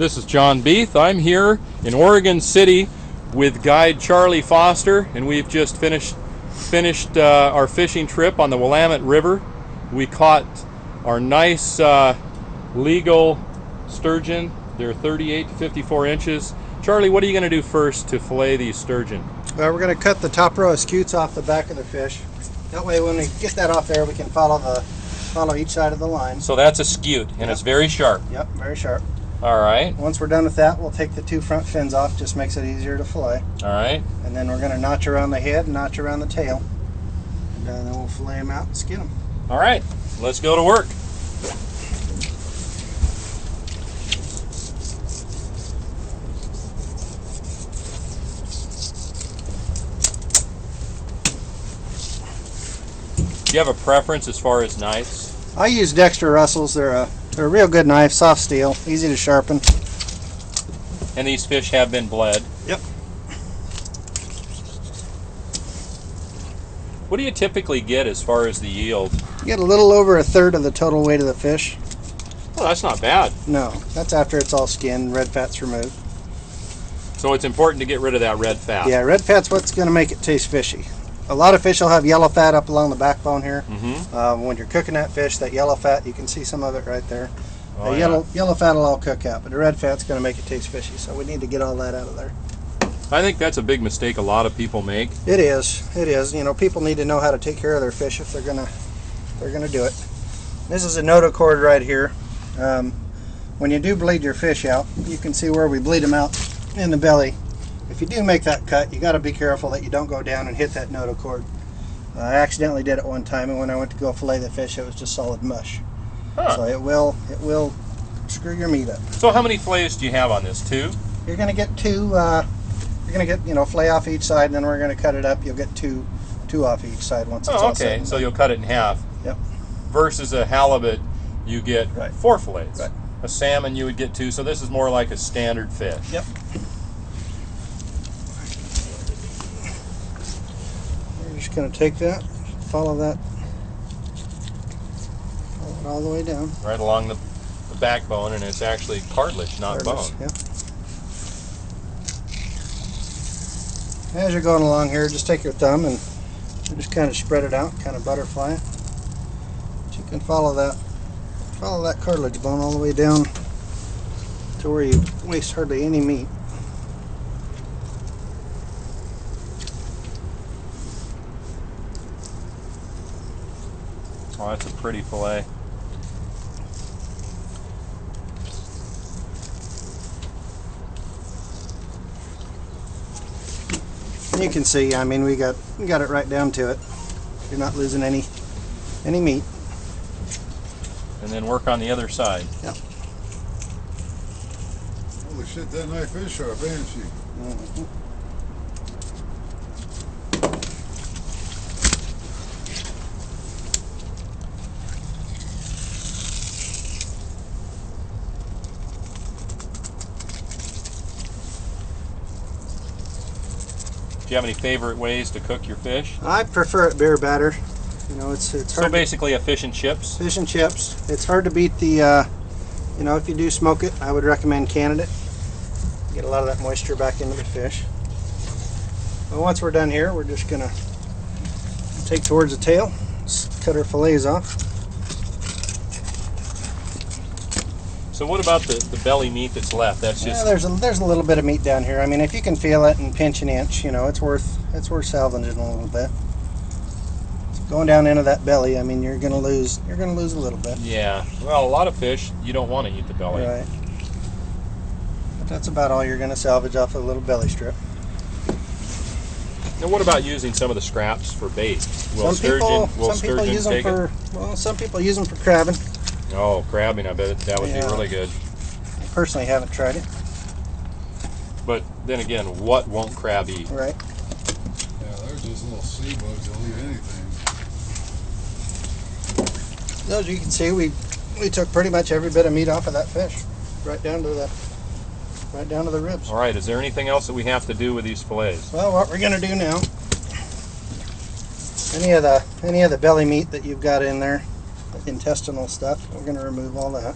This is John Beath. I'm here in Oregon City with guide Charlie Foster, and we've just finished our fishing trip on the Willamette River. We caught our nice legal sturgeon. They're 38 to 54 inches. Charlie, what are you going to do first to fillet these sturgeon? Well, we're going to cut the top row of scutes off the back of the fish. That way when we get that off there, we can follow each side of the line. So that's a scute, and It's very sharp. Yep, very sharp. All right. Once we're done with that, we'll take the two front fins off. Just makes it easier to fillet. All right. And then we're going to notch around the head and notch around the tail. And then we'll fillet them out and skin them. All right. Let's go to work. Do you have a preference as far as knives? I use Dexter Russells. They're a real good knife, soft steel, easy to sharpen. And these fish have been bled. Yep. What do you typically get as far as the yield? You get a little over a third of the total weight of the fish. Oh, that's not bad. No, that's after it's all skinned, red fat's removed. So it's important to get rid of that red fat. Yeah, red fat's what's going to make it taste fishy. A lot of fish will have yellow fat up along the backbone here. Mm-hmm. When you're cooking that fish, that yellow fat, you can see some of it right there. Oh, the yellow fat will all cook out, but the red fat's going to make it taste fishy, so we need to get all that out of there. I think that's a big mistake a lot of people make. It is. It is. You know, people need to know how to take care of their fish if they're gonna do it. This is a notochord right here. When you do bleed your fish out, you can see where we bleed them out in the belly. If you do make that cut, you got to be careful that you don't go down and hit that notochord. I accidentally did it one time, and when I went to go fillet the fish, it was just solid mush. Huh. So it will screw your meat up. So how many fillets do you have on this? 2? You're going to get 2. You're going to get fillet off each side, and then we're going to cut it up. You'll get two off each side once it's all set. Okay. So you'll cut it in half. Yep. Versus a halibut, you get 4 fillets. Right. A salmon, you would get 2. So this is more like a standard fish. Yep. We're just going to take that, follow it all the way down. Right along the backbone, and it's actually cartilage, not bone. Yep. As you're going along here, just take your thumb and just kind of spread it out, kind of butterfly it. But you can follow that cartilage bone all the way down to where you waste hardly any meat. Oh, that's a pretty fillet. And you can see, I mean, we got it right down to it. You're not losing any meat. And then work on the other side. Yep. Holy shit, that knife is sharp, ain't she? Mm-hmm. Do you have any favorite ways to cook your fish? I prefer it bare batter. You know, it's hard. So basically a fish and chips? Fish and chips. It's hard to beat the, if you do smoke it, I would recommend canning it. Get a lot of that moisture back into the fish. But once we're done here, we're just going to take towards the tail, cut our fillets off. So what about the belly meat that's left? That's just... Yeah, there's a little bit of meat down here. I mean, if you can feel it and pinch an inch, it's worth salvaging a little bit. Going down into that belly, I mean, you're gonna lose a little bit. Yeah. Well, a lot of fish, you don't want to eat the belly. Right. But that's about all you're gonna salvage off a little belly strip. Now, what about using some of the scraps for bait? Some people use them for crabbing. Oh, crabbing! I bet that would be really good. I personally haven't tried it. But then again, what won't crab eat? Right. Yeah, there's those little sea bugs that'll eat anything. As you can see, we took pretty much every bit of meat off of that fish, right down to the ribs. All right. Is there anything else that we have to do with these fillets? Well, what we're going to do now, any of the belly meat that you've got in there, the intestinal stuff, we're going to remove all that.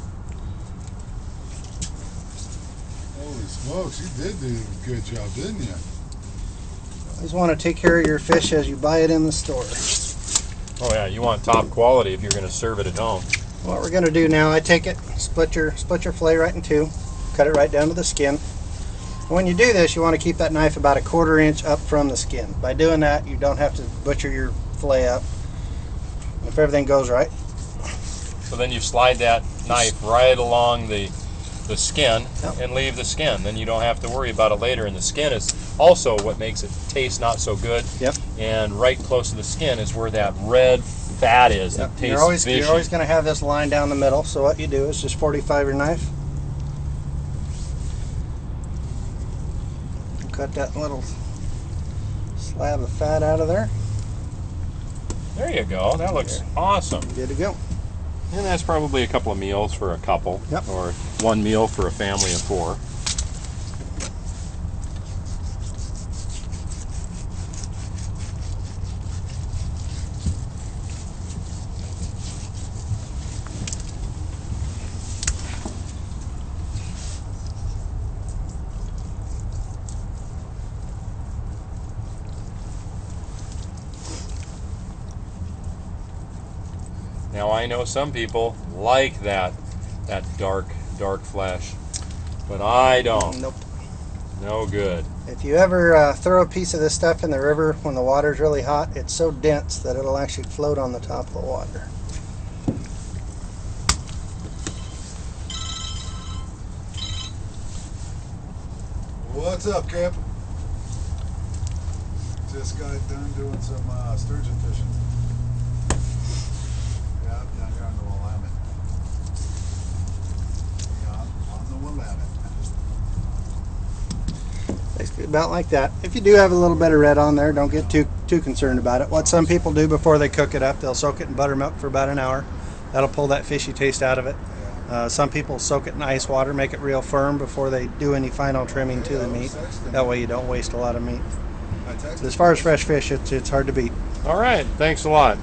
Holy smokes, you did do a good job, didn't you? Always want to take care of your fish as you buy it in the store. Oh yeah, you want top quality if you're going to serve it at home. What we're going to do now, I take it, split your fillet right in two, cut it right down to the skin. When you do this, you want to keep that knife about 1/4 inch up from the skin. By doing that, you don't have to butcher your fillet up. If everything goes right. So then you slide that knife right along the skin Yep. and leave the skin. Then you don't have to worry about it later. And the skin is also what makes it taste not so good. Yep. And right close to the skin is where that red fat is. Yep. It tastes You're always fishy. going to have this line down the middle. So what you do is just 45 your knife. Cut that little slab of fat out of there. There you go. That looks awesome. Good to go. And that's probably a couple of meals for a couple. Yep. Or one meal for a family of 4. Now I know some people like that dark flesh, but I don't. Nope. No good. If you ever throw a piece of this stuff in the river when the water's really hot, it's so dense that it'll actually float on the top of the water. What's up, Cap? Just got done doing some sturgeon fishing. Yeah, down here on the Willamette. Yeah, on the Willamette. Basically about like that. If you do have a little bit of red on there, don't get too concerned about it. What some people do before they cook it up, they'll soak it in buttermilk for about an hour. That'll pull that fishy taste out of it. Some people soak it in ice water, make it real firm before they do any final trimming to the meat. That way you don't waste a lot of meat. As far as fresh fish, it's hard to beat. All right. Thanks a lot.